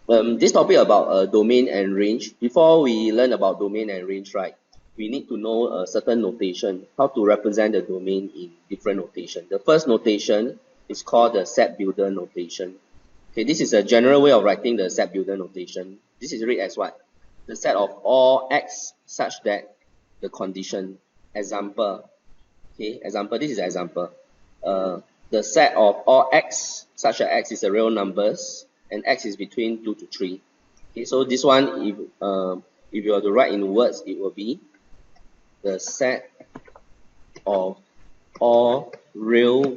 This topic about domain and range. Before we learn about domain and range, right, we need to know a certain notation, how to represent the domain in different notation. The first notation is called the set builder notation. Okay, this is a general way of writing the set builder notation. This is read as what? The set of all x such that the condition. Example. Okay, example. This is example. The set of all x such that x is a real numbers and x is between 2 to 3. Okay, so this one, if you are to write in words, it will be the set of all real.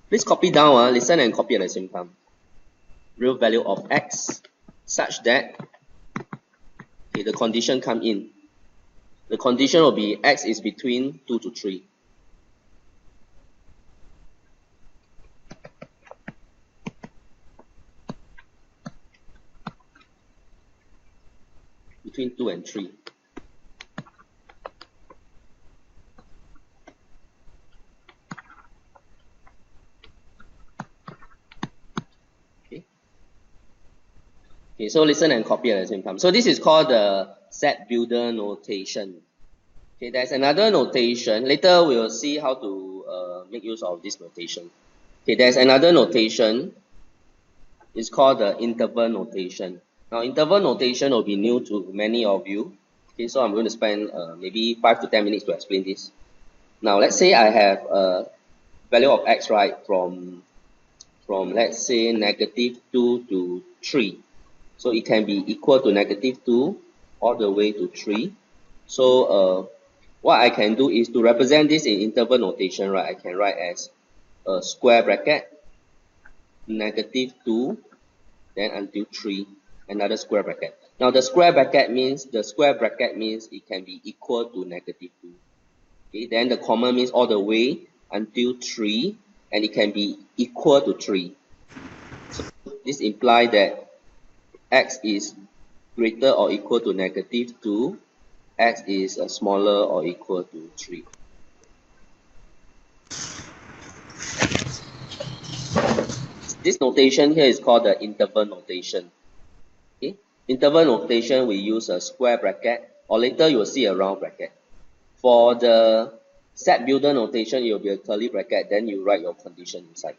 Please copy down. Listen and copy at the same time. Real value of x such that the condition come in. The condition will be x is between 2 to 3. Between 2 and 3. Okay, so listen and copy at the same time. So this is called the set builder notation. Okay, there's another notation. Later we will see how to make use of this notation. Okay, there's another notation. It's called the interval notation. Now, interval notation will be new to many of you. Okay, so I'm going to spend maybe 5 to 10 minutes to explain this. Now, let's say I have a value of x, right, from let's say negative 2 to 3. So it can be equal to negative 2 all the way to 3. So what I can do is to represent this in interval notation, right? I can write as a square bracket, negative 2, then until 3, another square bracket. Now the square bracket means it can be equal to negative 2. Okay, then the comma means all the way until 3, and it can be equal to 3. So this implies that x is greater or equal to negative 2, x is smaller or equal to 3. This notation here is called the interval notation. Okay? Interval notation, we use a square bracket, or later you will see a round bracket. For the set builder notation, it will be a curly bracket, then you write your condition inside.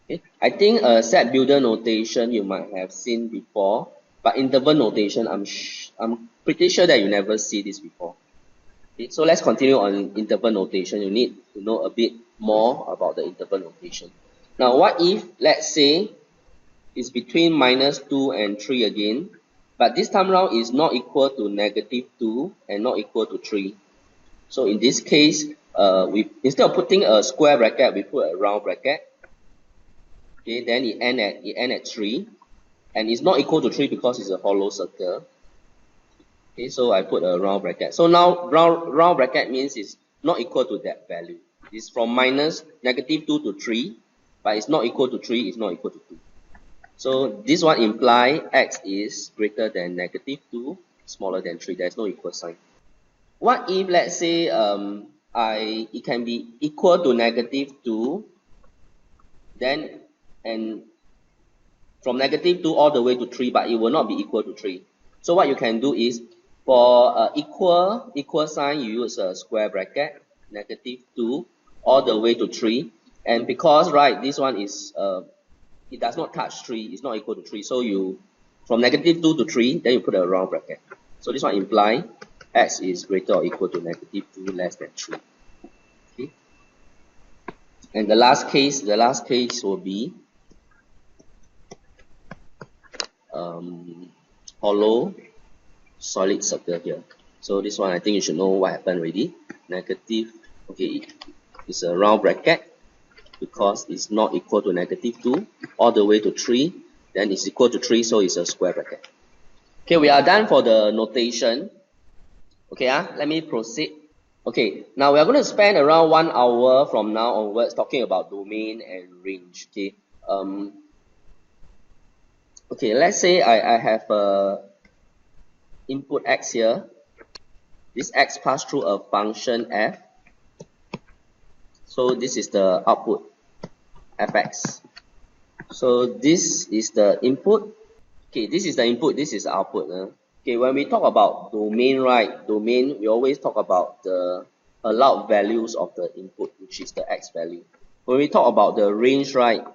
Okay? I think a set builder notation you might have seen before, but interval notation, I'm pretty sure that you never see this before. Okay? So let's continue on interval notation. You need to know a bit more about the interval notation. Now, what if, let's say, it's between minus 2 and 3 again, but this time round is not equal to negative 2 and not equal to 3. So in this case, instead of putting a square bracket, we put a round bracket. Okay, then it end at 3, and it's not equal to 3 because it's a hollow circle. Okay, so I put a round bracket. So now round bracket means it's not equal to that value. It's from minus negative 2 to 3, but it's not equal to 3, it's not equal to 2. So this one implies x is greater than negative 2, smaller than 3. There's no equal sign. What if, let's say, it can be equal to negative 2, then and from negative 2 all the way to 3, but it will not be equal to 3. So what you can do is, for equal sign, you use a square bracket, negative 2 all the way to 3. And because, right, this one is, it does not touch 3, it's not equal to 3. So you, from negative 2 to 3, then you put a round bracket. So this one implies x is greater or equal to negative 2 less than 3. Okay. And the last case will be hollow solid circle here. So this one, I think you should know what happened already. Negative, okay, it's a round bracket because it's not equal to negative 2 all the way to 3, then it's equal to 3, so it's a square bracket. Okay, we are done for the notation. Okay, let me proceed. Okay, now we are going to spend around 1 hour from now onwards talking about domain and range. Okay, okay, let's say I have a input x here. This x pass through a function f. So this is the output fx. So this is the input, Okay, this is the input, this is the output. Okay, when we talk about domain, right, domain, we always talk about the allowed values of the input, which is the x value. When we talk about the range, right,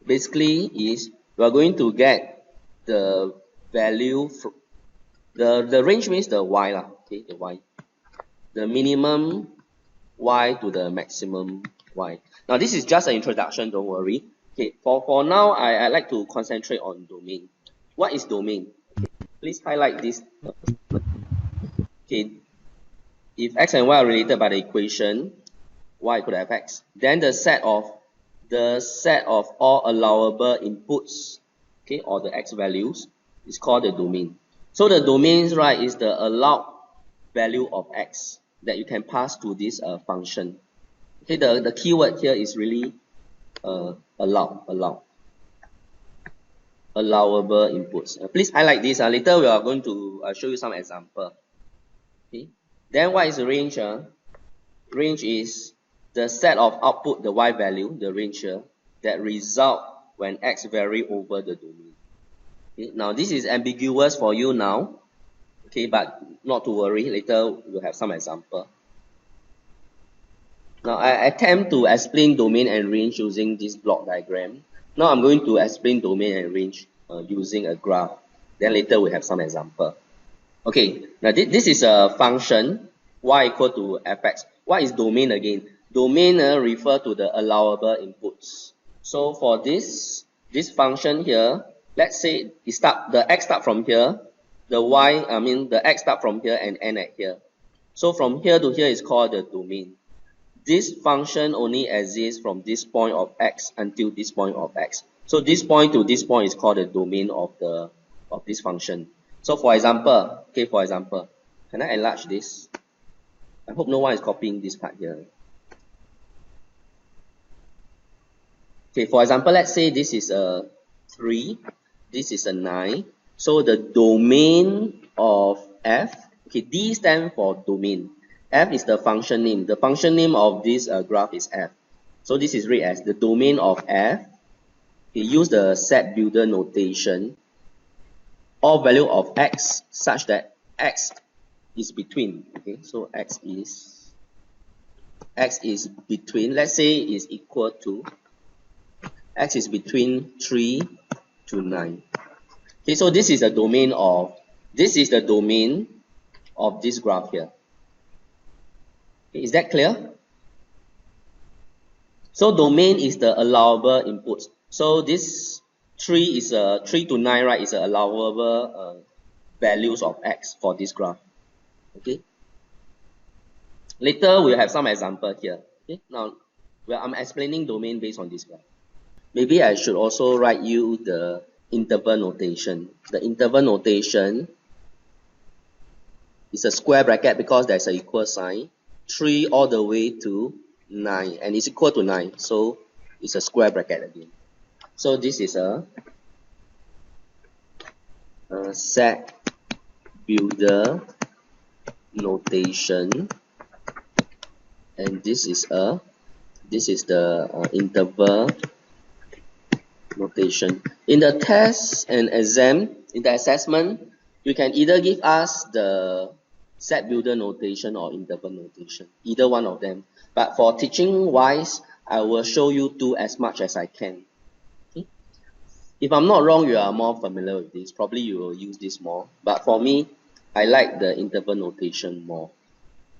basically is we are going to get the value, the range means the y lah, okay, the y. The minimum y to the maximum y. Now this is just an introduction, don't worry. Okay, for now, I like to concentrate on domain. What is domain? Okay, please highlight this. Okay, if x and y are related by the equation y equal to fx, then the set of all allowable inputs, okay, or the x values is called the domain. So the domains, right, is the allowed value of x that you can pass to this function. Okay, the keyword here is really allowable inputs. Please highlight this. Later we are going to show you some example. Okay. Then what is the range? Range is the set of output, the y value, the range here, that result when x vary over the domain. Okay. Now this is ambiguous for you now. Okay, but not to worry. Later we'll have some example. Now I attempt to explain domain and range using this block diagram. Now I'm going to explain domain and range using a graph. Then later we have some example. Okay, now this is a function y equal to fx. What is domain again? Domain refer to the allowable inputs. So for this function here, let's say the x start from here, the x start from here and end at here. So from here to here is called the domain. This function only exists from this point of x until this point of x. So this point to this point is called the domain of this function. So for example, can I enlarge this? I hope no one is copying this part here. Okay, for example, let's say this is a 3, this is a 9. So the domain of f, okay, D stands for domain. F is the function name. The function name of this graph is f. So this is read as the domain of f. We use the set builder notation. All value of x such that x is between. Okay, so x is between. Let's say is equal to x is between 3 to 9. Okay, so this is the domain of this graph here. Is that clear? So domain is the allowable inputs. So this 3 to 9, right, is allowable values of x for this graph. Okay. Later we'll have some example here. Okay. Now I'm explaining domain based on this graph. Maybe I should also write you the interval notation. The interval notation is a square bracket because there's an equal sign. 3 all the way to 9 and it's equal to 9, so it's a square bracket again. So this is a set builder notation, and this is the interval notation. In the test and exam, in the assessment, you can either give us the set builder notation or interval notation, either one of them. But for teaching wise, I will show you two as much as I can. Okay? If I'm not wrong, you are more familiar with this. Probably you will use this more. But for me, I like the interval notation more.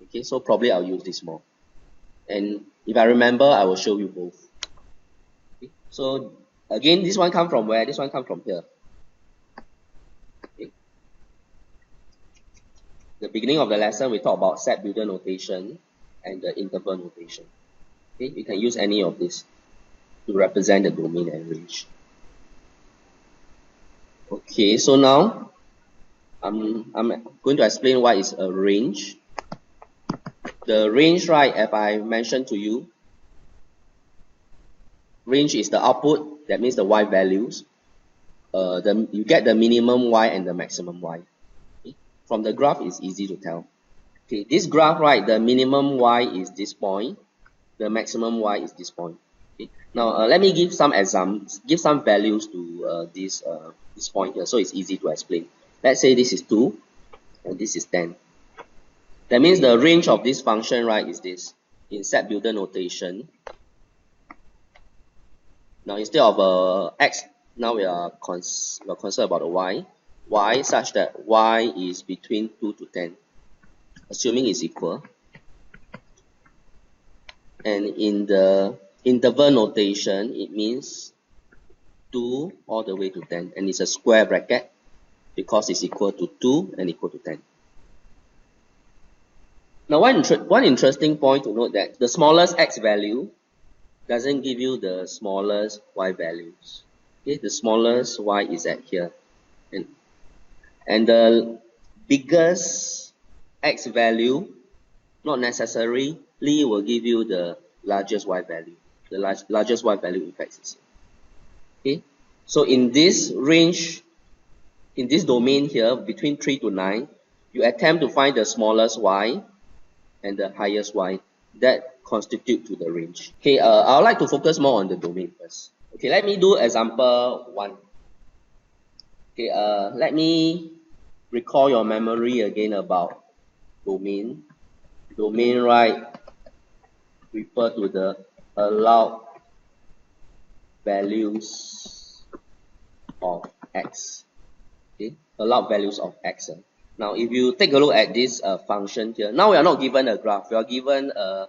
Okay, so probably I'll use this more. And if I remember, I will show you both. Okay? So again, this one comes from where? This one comes from here. The beginning of the lesson, we talk about set builder notation and the interval notation. Okay, you can use any of this to represent the domain and range. Okay, so now I'm going to explain what is a range. The range, right, as I mentioned to you, range is the output, that means the y values. You get the minimum y and the maximum y. From the graph, it's easy to tell. Okay, this graph, right, the minimum y is this point, the maximum y is this point. Okay. Now let me give some examples, give some values to this point here, so it's easy to explain. Let's say this is 2 and this is 10. That means the range of this function, right, is this. In set builder notation, now instead of x, now we're concerned about a y such that y is between 2 to 10, assuming it's equal. And in the interval notation, it means 2 all the way to 10, and it's a square bracket because it's equal to 2 and equal to 10. Now one interesting point to note that the smallest x value doesn't give you the smallest y values. Okay, the smallest y is at here, and the biggest x value not necessarily will give you the largest y value. The largest y value in fact is here. Okay, so in this range, in this domain here between 3 to 9, you attempt to find the smallest y and the highest y that constitute to the range. Okay, I would like to focus more on the domain first. Okay, let me do example 1. Okay, let me recall your memory again about domain. Domain, right, refer to the allowed values of x. Okay, allowed values of x. Now, if you take a look at this function here, now we are not given a graph, we are given a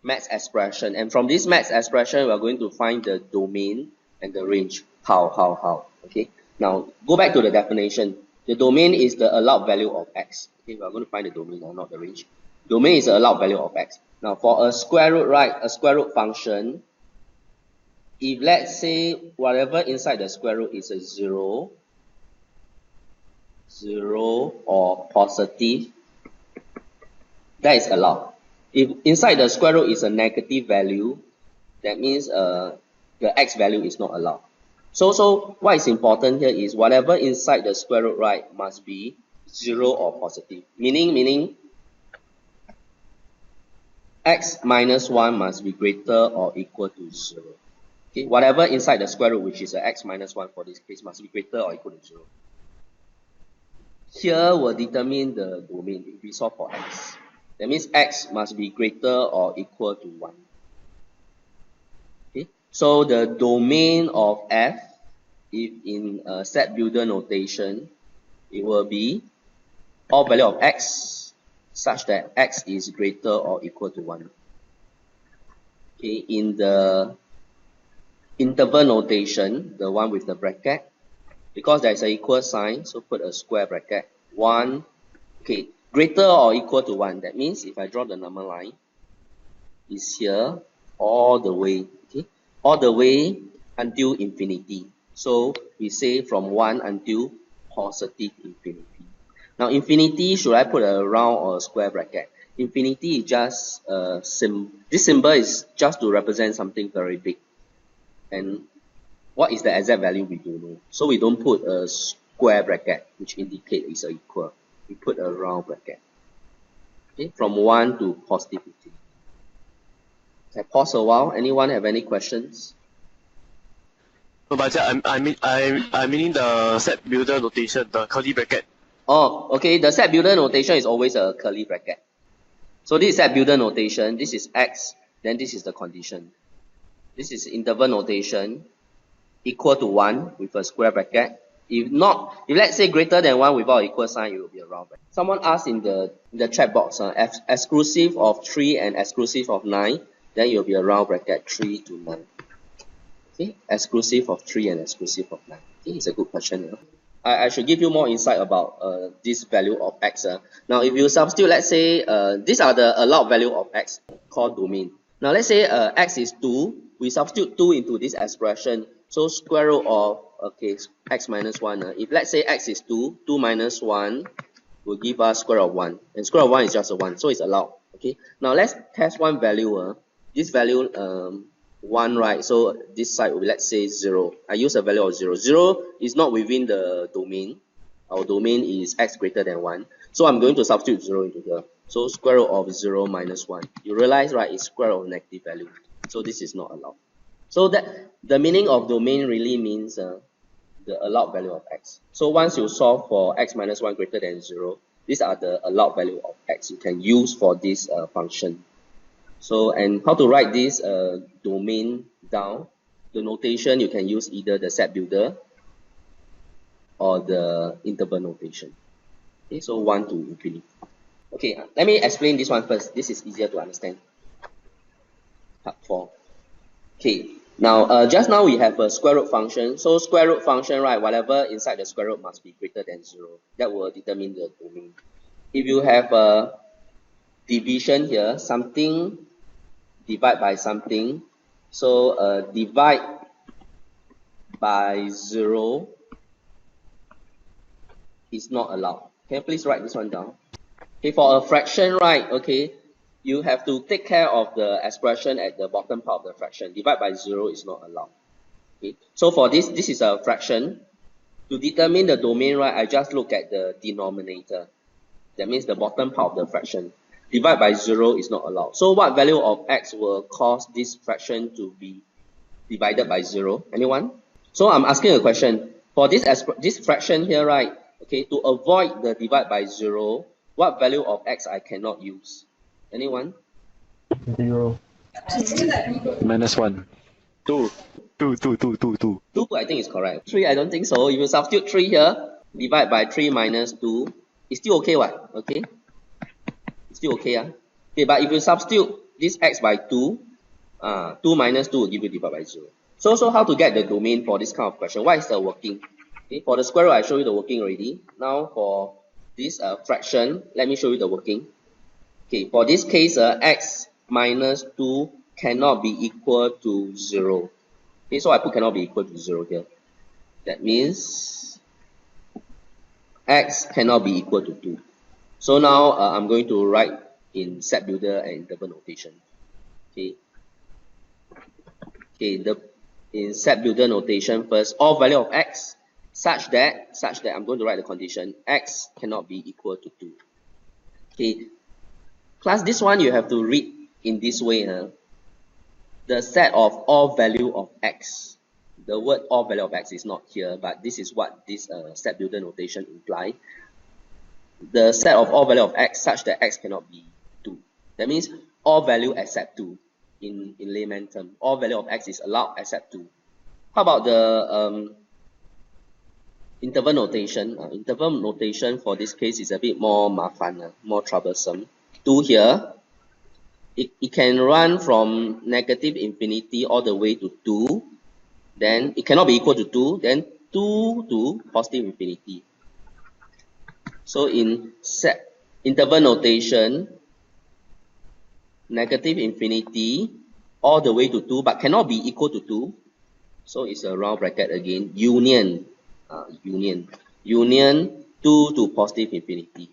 maths expression, and from this maths expression, we are going to find the domain and the range. How? Okay. Now, go back to the definition. The domain is the allowed value of x. Okay, we are going to find the domain now, not the range. Domain is the allowed value of x. Now, for a square root, right, a square root function, if let's say whatever inside the square root is a 0 or positive, that is allowed. If inside the square root is a negative value, that means the x value is not allowed. So what is important here is whatever inside the square root, right, must be 0 or positive. Meaning x minus 1 must be greater or equal to 0. Okay, whatever inside the square root, which is a x minus 1 for this case, must be greater or equal to 0. Here will determine the domain if we solve for x. That means x must be greater or equal to 1. Okay, so the domain of f, if in set builder notation, it will be all value of x such that x is greater or equal to 1. Okay, in the interval notation, the one with the bracket, because there is an equal sign, so put a square bracket. 1, okay, greater or equal to 1. That means if I draw the number line, is here all the way, okay, all the way until infinity. So we say from 1 until positive infinity. Now infinity, should I put a round or a square bracket? Infinity is just this symbol is just to represent something very big. And what is the exact value we don't know. So we don't put a square bracket which indicate is equal. We put a round bracket. Okay, from 1 to positive 50. I pause a while. Anyone have any questions? No, but I'm meaning the set builder notation, the curly bracket. Oh, okay. The set builder notation is always a curly bracket. So this is set builder notation. This is x. Then this is the condition. This is interval notation. Equal to 1 with a square bracket. If let's say greater than 1 without equal sign, it will be a round bracket. Someone asked in the chat box, exclusive of 3 and exclusive of 9, then it will be a round bracket 3 to 9. Okay, exclusive of 3 and exclusive of 9. Okay, it's a good question. You know? I should give you more insight about this value of x. Now, if you substitute, let's say these are the allowed value of x called domain. Now, let's say x is 2. We substitute 2 into this expression. So square root of, okay, x minus 1. If let's say x is 2, 2 minus 1 will give us square root of 1. And square root of 1 is just a 1, so it's allowed. Okay. Now let's test one value. This value 1, right? So this side will be, let's say 0. I use a value of 0. 0 is not within the domain. Our domain is x greater than 1. So I'm going to substitute 0 into here. So square root of 0 minus 1. You realize, right, it's square root of negative value. So this is not allowed. So that the meaning of domain really means the allowed value of x. So once you solve for x minus 1 greater than 0, these are the allowed value of x you can use for this function. So, and how to write this domain down? The notation you can use either the set builder or the interval notation. Okay, so 1 to infinity. Okay, let me explain this one first. This is easier to understand. Part 4. Okay, now just now we have a square root function. So square root function, right, whatever inside the square root must be greater than 0. That will determine the domain. If you have a division here, something divide by something, so divide by 0 is not allowed. Can you please write this one down? Okay, for a fraction, right, okay, you have to take care of the expression at the bottom part of the fraction. Divide by 0 is not allowed. Okay, so for this is a fraction. To determine the domain, right, I just look at the denominator. That means the bottom part of the fraction. Divide by 0 is not allowed. So what value of x will cause this fraction to be divided by 0? Anyone? So I'm asking a question. For this fraction here, right, okay, to avoid the divide by 0, what value of x I cannot use? Anyone? 0. -1. 2. 2 I think is correct. 3 I don't think so. If you substitute 3 here, divide by 3 minus 2, it's still okay what? Okay? It's still okay. Okay, but if you substitute this x by 2, 2 minus 2 will give you divide by 0. So how to get the domain for this kind of question? What is the working? Okay, for the square root, I show you the working already. Now for this fraction, let me show you the working. Okay, for this case, x minus 2 cannot be equal to 0. Okay, so I put cannot be equal to 0 here. That means x cannot be equal to 2. So now I'm going to write in set builder and interval notation. Okay. Okay, in set builder notation first, all value of x such that I'm going to write the condition x cannot be equal to 2. Okay. Class, this one you have to read in this way. The set of all value of x. The word all value of x is not here, but this is what this set builder notation implies. The set of all value of x such that x cannot be 2. That means all value except 2. In layman term, all value of x is allowed except 2. How about the interval notation? Interval notation for this case is a bit more mafan, more troublesome. 2 here, it can run from negative infinity all the way to 2. Then it cannot be equal to 2. Then 2 to positive infinity. So in set interval notation, negative infinity all the way to 2, but cannot be equal to 2. So it's a round bracket again. Union 2 to positive infinity.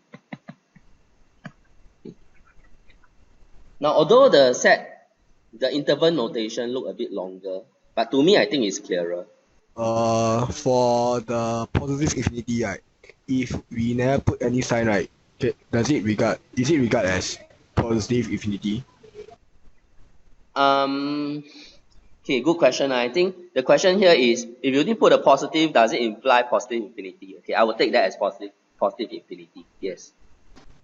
Now, although the interval notation look a bit longer, but to me I think it's clearer. For the positive infinity, right, if we never put any sign, right, okay, is it regard as positive infinity? Okay, good question. I think the question here is, if you didn't put a positive, does it imply positive infinity? Okay, I will take that as positive infinity. Yes.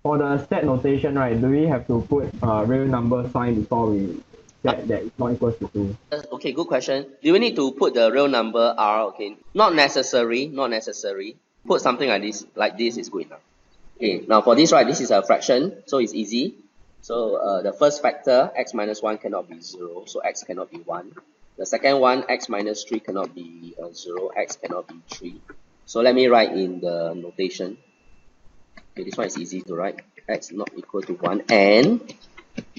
For the set notation, right, do we have to put a real number sign before we set that it's not equal to 2? Okay, good question. Do we need to put the real number r? Okay, not necessary. Put something like this is good enough. Okay, now for this, right, this is a fraction, so it's easy. So the first factor, x minus 1 cannot be 0, so x cannot be 1. The second one, x minus 3 cannot be 0, x cannot be 3. So let me write in the notation. Okay, this one is easy to write. X not equal to 1 and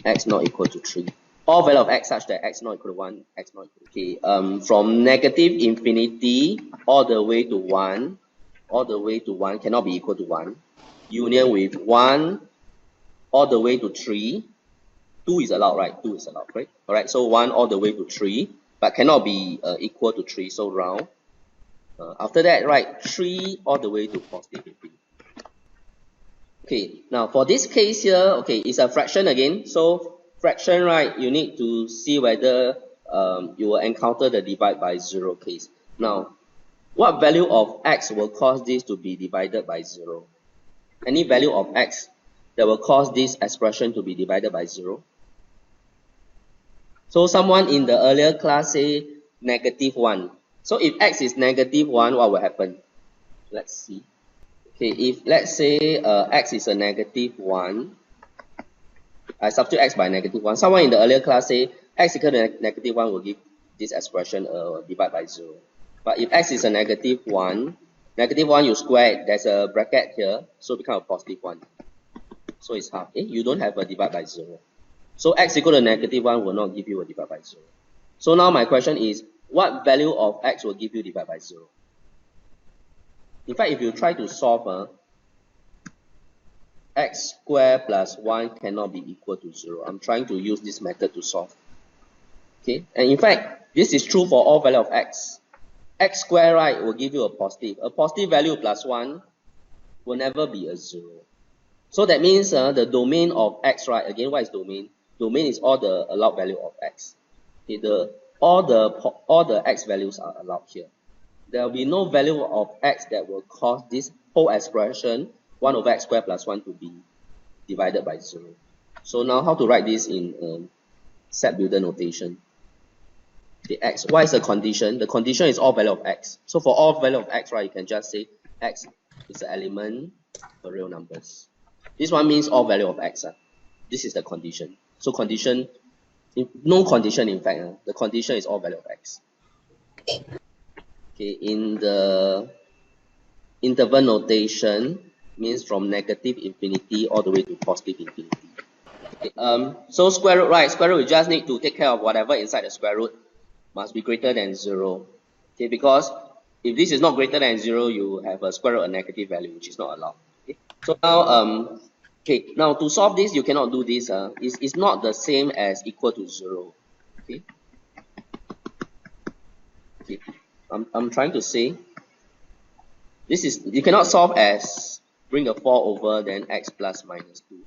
x not equal to 3. All value of x such that x not equal to 1, x not equal to 3. From negative infinity all the way to 1, cannot be equal to 1. Union with 1 all the way to 3. 2 is allowed, right? 2 is allowed, right? Alright, so 1 all the way to 3, but cannot be equal to 3, so round. After that, right, 3 all the way to positive infinity. Okay, now for this case here, okay, it's a fraction again. So fraction, right, you need to see whether you will encounter the divide by 0 case. Now, what value of x will cause this to be divided by 0? Any value of x that will cause this expression to be divided by 0? So someone in the earlier class say -1. So if x is -1, what will happen? Let's see. Okay, if let's say x is a -1, I substitute x by -1. Someone in the earlier class say x equal to -1 will give this expression divide by 0. But if x is a -1, -1 you square it, there's a bracket here, so it becomes a +1. So it's half. You don't have a divide by 0. So x equal to -1 will not give you a divide by 0. So now my question is, what value of x will give you divide by 0? In fact, if you try to solve, x squared plus 1 cannot be equal to 0. I'm trying to use this method to solve. Okay, and in fact, this is true for all value of x. X squared, right, will give you a positive. A positive value plus 1 will never be a 0. So that means the domain of x, right, again, what is domain? Domain is all the allowed value of x. Okay, all the x values are allowed here. There will be no value of x that will cause this whole expression 1 over x squared plus 1 to be divided by 0. So now how to write this in set builder notation? The x, what is the condition? The condition is all value of x. So for all value of x, right, you can just say x is an element of real numbers. This one means all value of x. This is the condition. So condition, no condition in fact, the condition is all value of x. Okay, in the interval notation, means from -infinity all the way to +infinity. Okay, so square root, right? Square root, you just need to take care of whatever inside the square root must be greater than 0. Okay, because if this is not greater than 0, you have a square root a negative value, which is not allowed. Okay, so now okay, now to solve this, you cannot do this. It's not the same as equal to 0. Okay, okay. I'm trying to say this is, you cannot solve as bring a 4 over then x plus minus 2.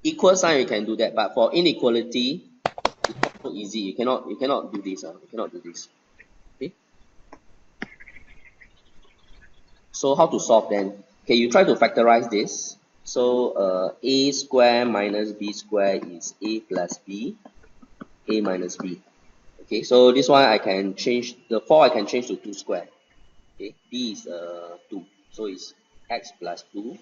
Equal sign you can do that, but for inequality it's not so easy. You cannot do this. You cannot do this. Okay. So how to solve then? Okay, you try to factorize this. So a square minus b square is a plus b, a minus b. Okay, so this one I can change, the 4 I can change to 2 square. Okay, b is 2, so it's x plus 2,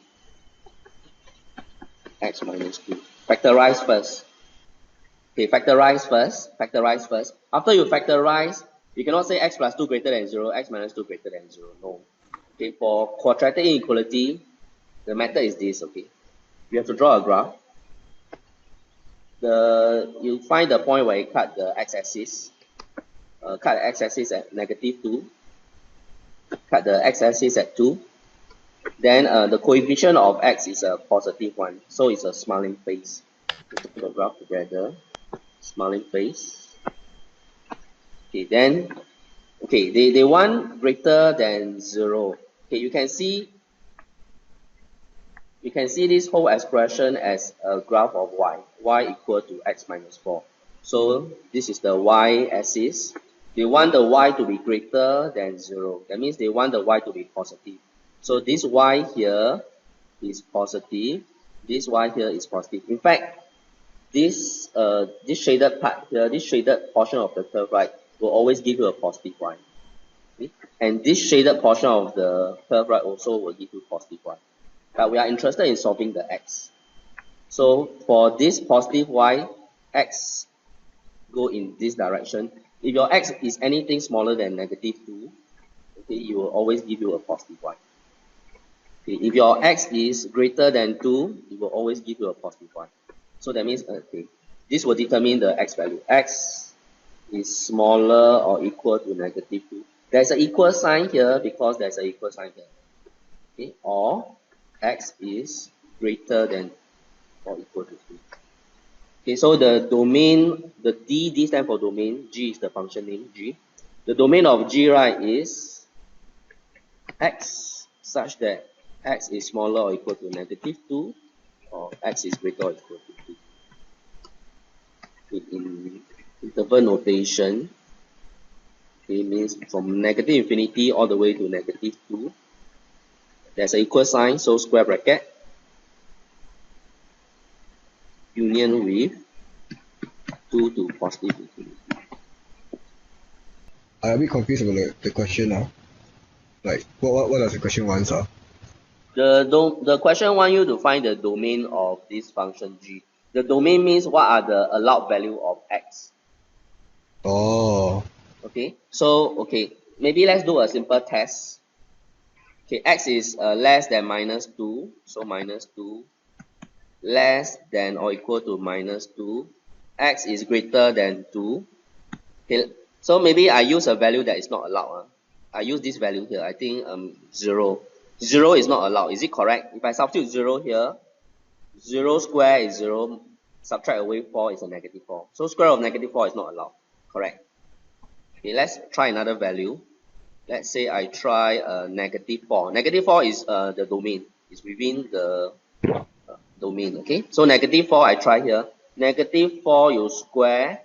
x minus 2. Factorize first. Okay, factorize first. After you factorize, you cannot say x plus 2 greater than 0, x minus 2 greater than 0. No. Okay, for quadratic inequality, the method is this. Okay, you have to draw a graph. You find the point where you cut the x-axis. Cut the x-axis at -2. Cut the x-axis at 2. Then the coefficient of x is a positive one, so it's a smiling face. Put the graph together. Smiling face. Okay, then okay, they want greater than 0. Okay, you can see this whole expression as a graph of y equal to x minus 4. So this is the y-axis. They want the y to be greater than 0. That means they want the y to be positive. So this y here is positive. This y here is positive. In fact, this shaded part here, this shaded portion of the curve, right, will always give you a positive y. Okay? And this shaded portion of the curve, right, also will give you positive y. But we are interested in solving the x. So for this positive y, x go in this direction. If your x is anything smaller than -2, okay, it will always give you a positive y. Okay, if your x is greater than 2, it will always give you a positive y. So that means, okay, this will determine the x value. X is smaller or equal to -2. There's an equal sign here because there's an equal sign here. Okay, or x is greater than or equal to 2. Okay, so the domain, the D stands for domain, G is the function name, G. The domain of G, right, is x such that x is smaller or equal to -2 or x is greater or equal to 2. In Interval notation, okay, means from negative infinity all the way to negative 2. There's an equal sign, so square bracket, union with 2 to positive infinity. I'm a bit confused about the question now. Like, what does the question want, sir? The question want you to find the domain of this function g. The domain means what are the allowed value of x. Oh, Okay, so maybe let's do a simple test. Okay, x is less than minus 2, so minus 2, less than or equal to minus 2, x is greater than 2. Okay, so maybe I use a value that is not allowed. I use this value here. I think 0. 0 is not allowed. Is it correct? If I substitute 0 here, 0 square is 0, subtract away 4 is a negative 4. So square root of negative 4 is not allowed. Correct. Okay, let's try another value. Let's say I try negative 4. Negative 4 is the domain. It's within the domain. Okay, so negative 4 I try here. Negative 4 you square,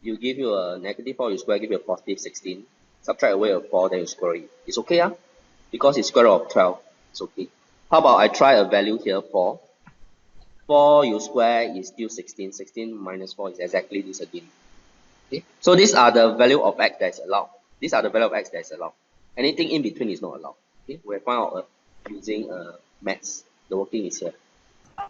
you give you a negative 4 you square, give you a positive 16. Subtract away a 4, then you square it. It's okay, because it's square root of 12. It's okay. How about I try a value here, 4. 4 you square is still 16. 16 minus 4 is exactly this again. Okay, so these are the value of x that is allowed. These are the value of x that is allowed. Anything in between is not allowed. Okay, we'll find out using maths. The working is here.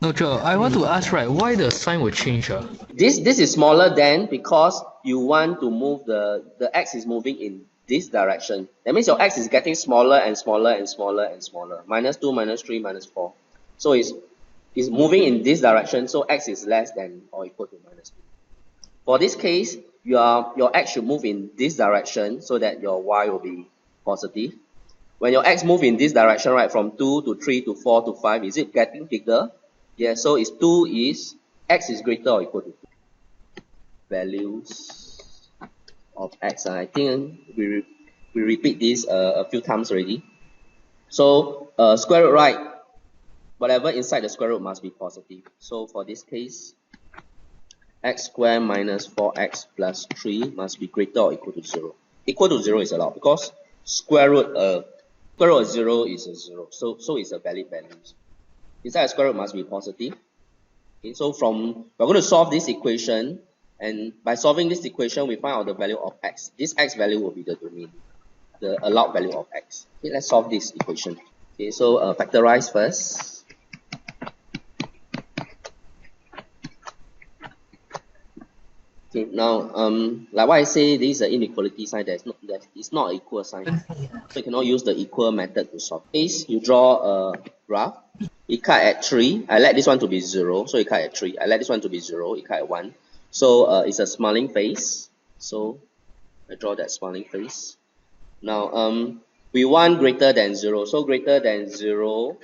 No, Joe, I want to ask, right, why the sign will change? This is smaller than because you want to move the x is moving in this direction. That means your x is getting smaller and smaller and smaller and smaller. Minus 2, minus 3, minus 4. So it's moving in this direction, so x is less than or equal to minus 2. For this case, your x should move in this direction so that your y will be positive. When your x move in this direction, right, from 2 to 3 to 4 to 5, is it getting bigger? Yeah, so it's 2 is x is greater or equal to 2. Values of x. I think we repeat this a few times already. So square root, right? Whatever inside the square root must be positive. So for this case, x squared minus 4x plus 3 must be greater or equal to 0. Equal to 0 is allowed because square root of 0 is a 0. So it's a valid value. Inside the square root must be positive. Okay, so we're going to solve this equation, and by solving this equation, we find out the value of x. This x value will be the domain, the allowed value of x. Okay, let's solve this equation. Okay, so factorize first. Okay, now like what I say, this is an inequality sign. It's not an equal sign, so you cannot use the equal method to solve. Case you draw a graph. It cut at 3. I let this one to be 0, so it cut at 3. I let this one to be 0, it cut at 1. So it's a smiling face. So I draw that smiling face. Now we want greater than 0. So greater than 0.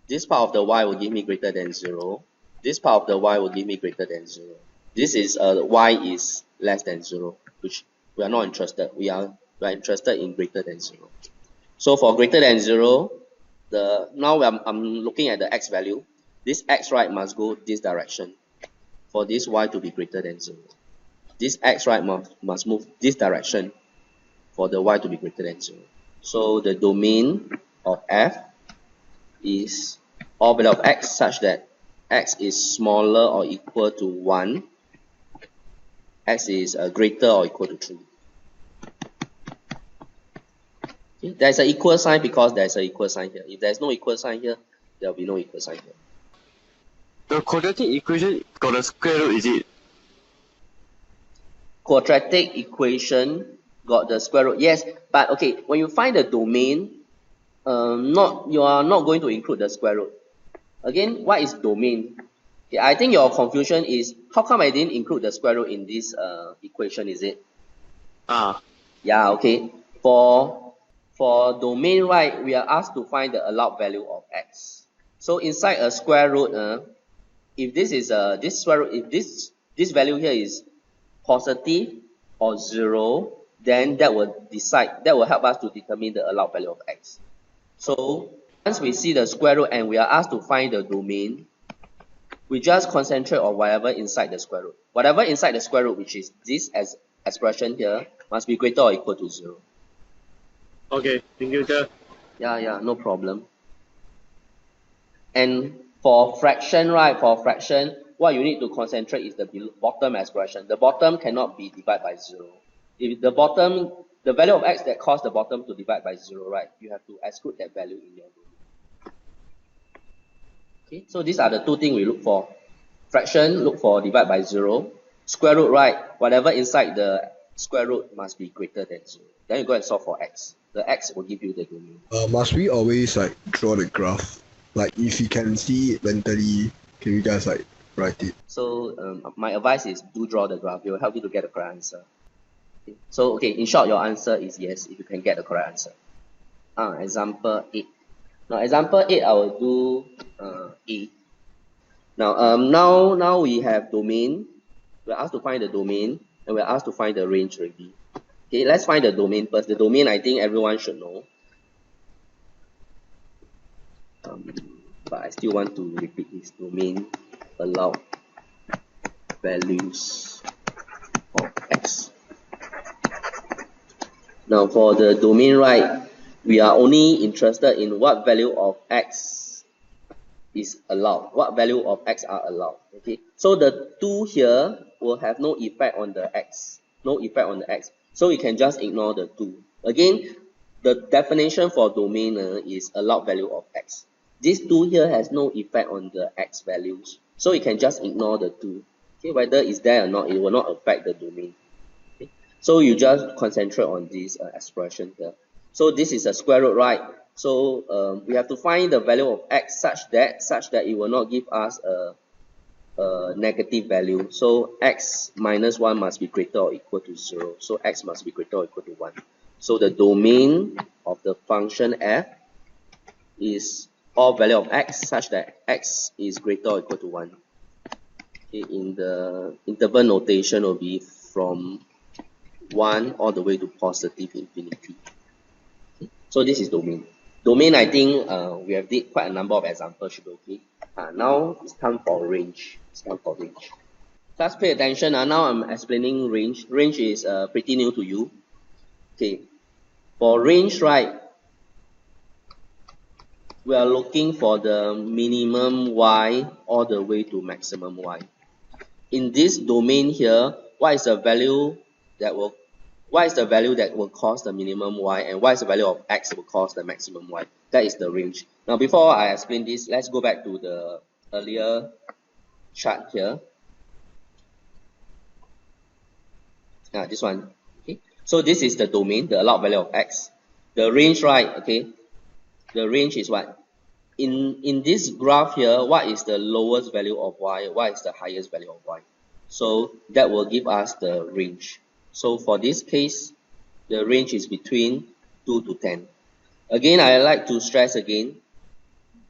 This part of the y will give me greater than 0. This part of the y will give me greater than 0. This is y is less than 0, which we are not interested. We are interested in greater than 0. So for greater than 0, now I'm looking at the x value. This x right must go this direction for this y to be greater than 0. This x right must move this direction for the y to be greater than 0. So the domain of f is all value of x such that x is smaller or equal to 1. X is greater or equal to 3. Okay, there's an equal sign because there's an equal sign here. If there's no equal sign here, there will be no equal sign here. The quadratic equation got a square root, is it? Quadratic equation got the square root. Yes, but okay, when you find the domain, you are not going to include the square root. Again, what is domain? Okay, I think your confusion is how come I didn't include the square root in this equation, is it? Yeah, okay. For domain, right, we are asked to find the allowed value of x. So inside a square root, if this is this square root, if this value here is positive or 0, then that will help us to determine the allowed value of x. So once we see the square root and we are asked to find the domain, we just concentrate on whatever inside the square root. Whatever inside the square root, which is this as expression here, must be greater or equal to 0. Okay, thank you, sir. Yeah, no problem. And for fraction, right, for fraction, what you need to concentrate is the bottom expression. The bottom cannot be divided by 0. If the bottom, the value of x that caused the bottom to divide by 0, right, you have to exclude that value in your domain. Okay, so these are the two things we look for. Fraction, look for divide by 0. Square root, right, whatever inside the square root must be greater than 0. Then you go and solve for x. The x will give you the domain. Must we always like draw the graph? Like if you can see it mentally, can you just like write it? So my advice is do draw the graph. It will help you to get the correct answer. Okay. So okay, in short, your answer is yes if you can get the correct answer. Example 8. Now example 8, I will do A. Now we have domain. We're asked to find the domain, and we're asked to find the range already. Okay, let's find the domain first. The domain, I think everyone should know. But I still want to repeat this. Domain allow values of x. Now for the domain, right, we are only interested in what value of x is allowed. What value of x are allowed. Okay, so the 2 here will have no effect on the x. No effect on the x. So we can just ignore the 2. Again, the definition for domain is allowed value of x. This 2 here has no effect on the x values. So you can just ignore the 2. Okay, whether it's there or not, it will not affect the domain. Okay, so you just concentrate on this expression here. So this is a square root, right? So we have to find the value of x such that it will not give us a negative value. So x minus 1 must be greater or equal to 0. So x must be greater or equal to 1. So the domain of the function f is all value of x such that x is greater or equal to 1. Okay, in the interval notation will be from 1 all the way to positive infinity. Okay, so this is domain. Domain, I think we have did quite a number of examples, should be okay. Now it's time for range. Class, pay attention. Now I'm explaining range. Range is pretty new to you. Okay, for range, right, we are looking for the minimum y all the way to maximum y. In this domain here, what is the value that will cause the minimum y, and what is the value of x will cause the maximum y? That is the range. Now before I explain this, let's go back to the earlier chart here. This one. Okay, so this is the domain, the allowed value of x. The range, right? Okay, the range is what? In this graph here, what is the lowest value of y? What is the highest value of y? So that will give us the range. So for this case, the range is between 2 to 10. Again, I like to stress again,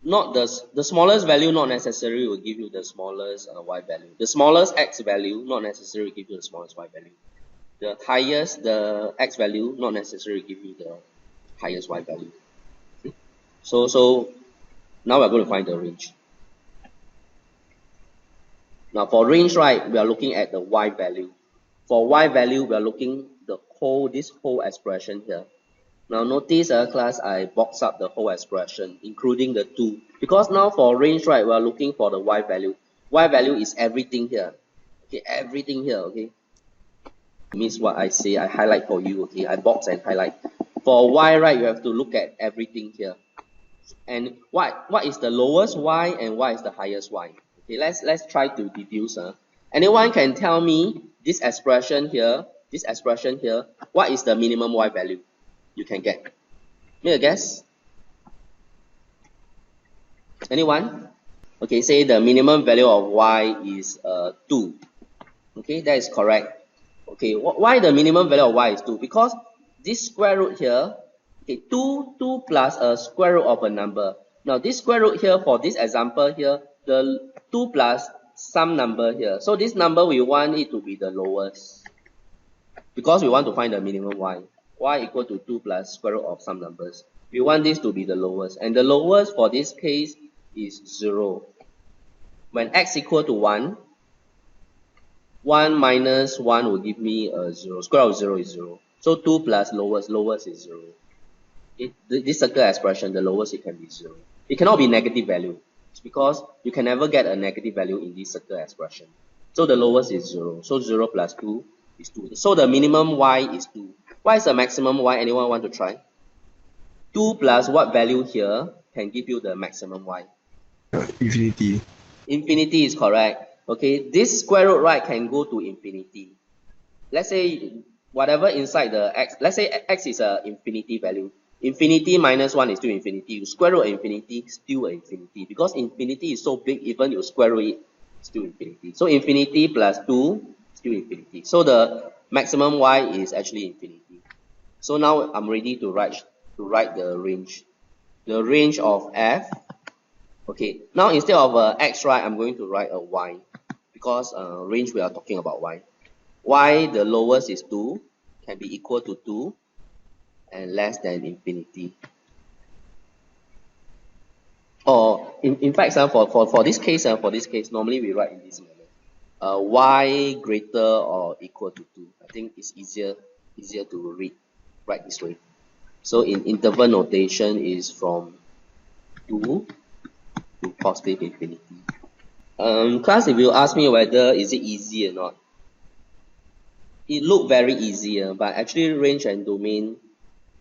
not the smallest value not necessarily will give you the smallest y value. The smallest x value not necessarily give you the smallest y value. The highest, the x value, not necessarily give you the highest y value. Okay? So now we're going to find the range. Now for range, right, we are looking at the y value. For y value, we are looking this whole expression here. Now notice class, I box up the whole expression, including the 2. Because now for range, right, we are looking for the y value. Y value is everything here. Okay, everything here, okay. Means what I say, I highlight for you, okay. I box and highlight. For y, right, you have to look at everything here. And what is the lowest y and what is the highest y? Okay, let's try to deduce. Anyone can tell me this expression here, what is the minimum y value you can get? Make a guess. Anyone? Okay, say the minimum value of y is 2. Okay, that is correct. Okay, why the minimum value of y is 2? Because this square root here, okay, 2 plus a square root of a number. Now this square root here, for this example here, the 2 plus some number here. So this number we want it to be the lowest. Because we want to find the minimum y. Y equal to 2 plus square root of some numbers. We want this to be the lowest. And the lowest for this case is 0. when x equal to 1, 1 minus 1 will give me a 0. Square root of 0 is 0. So 2 plus lowest is 0. This circle expression, the lowest it can be 0. It cannot be negative value. It's because you can never get a negative value in this circle expression. So the lowest is 0. So 0 plus 2 is 2. So the minimum y is 2. What is the maximum y? Anyone want to try? 2 plus what value here can give you the maximum y? Infinity. Infinity is correct. Okay, this square root right can go to infinity. Let's say whatever inside the x, let's say x is a infinity value. Infinity minus 1 is still infinity. You square root infinity, still infinity. Because infinity is so big, even you square root it, still infinity. So infinity plus 2, still infinity. So the maximum y is actually infinity. So now I'm ready to write the range. The range of f. Okay, now instead of x, right, I'm going to write a y. Because range we are talking about y. Y, the lowest is 2, can be equal to 2, and less than infinity. Or in fact, for this case, normally we write in this manner. Y greater or equal to 2. I think it's easier to write this way. So in interval notation is from 2 to positive infinity. Class, if you ask me whether is it easy or not, it looked very easy, but actually range and domain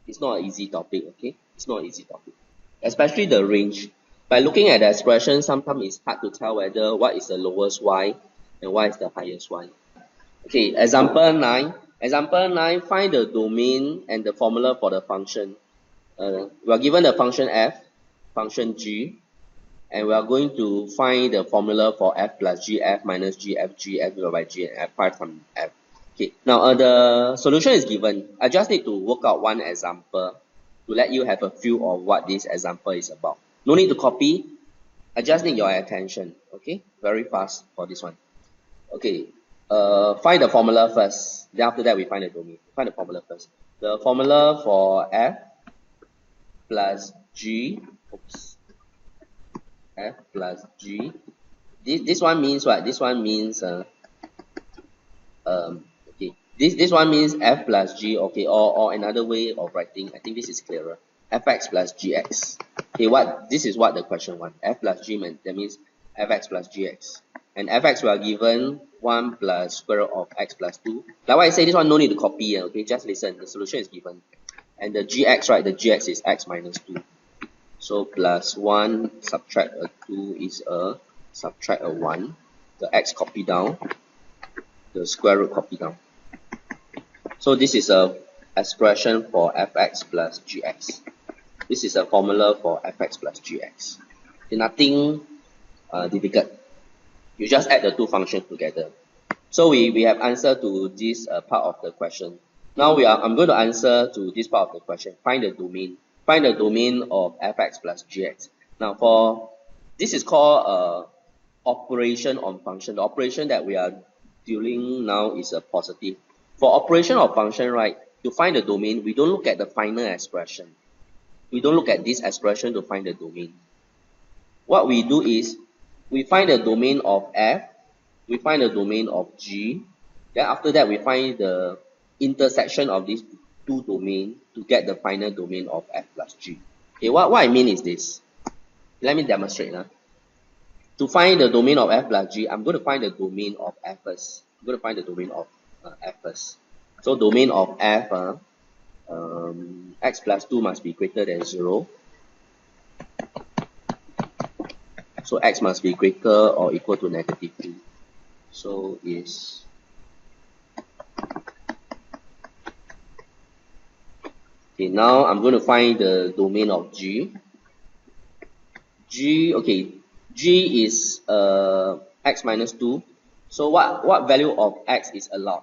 is not an easy topic, okay? It's not an easy topic. Especially the range. By looking at the expression, sometimes it's hard to tell whether what is the lowest y and what is the highest y. Okay, example 9. Example 9, find the domain and the formula for the function. We are given the function f, function g, and we are going to find the formula for f plus g, f minus g, f divided by g, and f prime times f. Okay, now the solution is given. I just need to work out one example to let you have a feel of what this example is about. No need to copy. I just need your attention. Okay, very fast for this one. Okay, find the formula first. Then after that we find the domain. Find the formula first. The formula for f plus g. Oops. F plus g. This one means what? This one means okay. This one means f plus g. Okay, or another way of writing. I think this is clearer. Fx plus gx. Okay, this is what the question wants. F plus g that means fx plus gx. And fx we are given 1 plus square root of x plus 2. Like what I say, this one no need to copy. Okay, just listen. The solution is given. And the gx, right? The gx is x minus 2. So plus 1 subtract a 2 is a subtract a 1. The x copy down. The square root copy down. So this is a expression for fx plus gx. This is a formula for fx plus gx. Nothing difficult. You just add the two functions together. So we have answer to this part of the question. Now I'm going to answer to this part of the question. Find the domain. Find the domain of fx plus gx. Now this is called operation on function. The operation that we are dealing now is a positive. For operation of function, right, to find the domain, we don't look at the final expression. We don't look at this expression to find the domain. What we do is, we find the domain of f, we find the domain of g, then after that we find the intersection of these two domains to get the final domain of f plus g. Okay, what I mean is this. Let me demonstrate now. To find the domain of f plus g, I'm going to find the domain of f first. I'm going to find the domain of f first. So domain of f, x plus 2 must be greater than 0. So x must be greater or equal to negative 2. So is okay. Now I'm going to find the domain of g. Okay, g is x minus 2. So what value of x is allowed?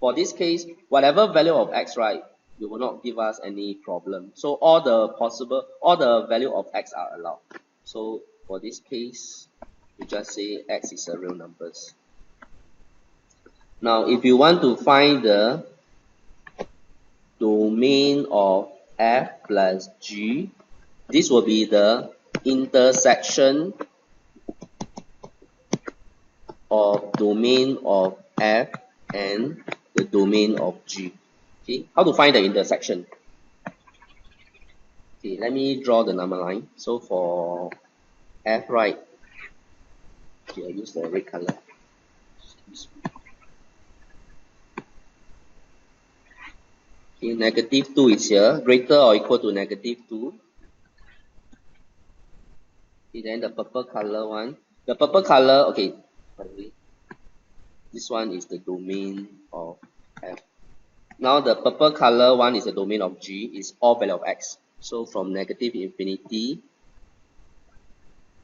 For this case, whatever value of x, right, it will not give us any problem. So all the value of x are allowed. So for this case, we just say x is a real numbers. Now, if you want to find the domain of f plus g, this will be the intersection of domain of F and the domain of G. Okay, how to find the intersection? Okay, let me draw the number line. So for F, right, okay, I use the red color. Okay, -2 is here, greater or equal to -2. Okay, then the purple color one. The purple color, okay, by the way, this one is the domain of F. Now the purple color one is the domain of G, is all value of x. So from -infinity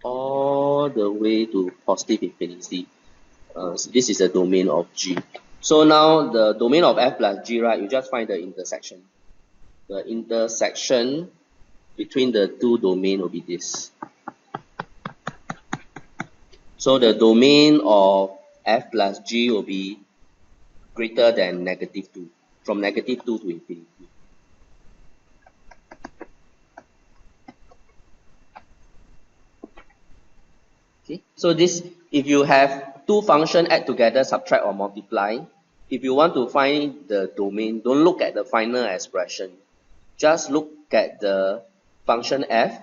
all the way to positive infinity. This is the domain of G. So now the domain of F plus G, right, you just find the intersection. The intersection between the two domain will be this. So the domain of F plus G will be greater than -2, from -2 to infinity. Okay, so this, if you have two functions add together, subtract or multiply, if you want to find the domain, don't look at the final expression. Just look at the function F,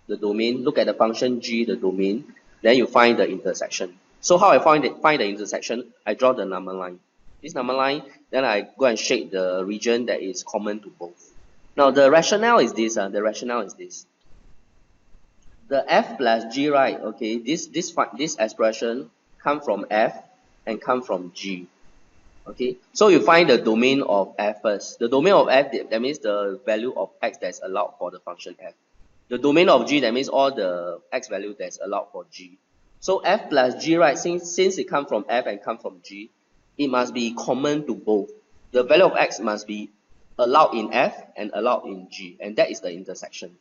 the domain, look at the function G, the domain, then you find the intersection. So how I find the intersection? I draw the number line. This number line, then I go and shade the region that is common to both. Now the rationale is this. The F plus G, right? Okay, this expression come from F and come from G. Okay, so you find the domain of F first. The domain of F, that means the value of x that's allowed for the function F. The domain of G, that means all the x value that's allowed for G. So F plus G, right, since it comes from F and comes from G, it must be common to both. The value of x must be allowed in F and allowed in G, and that is the intersection.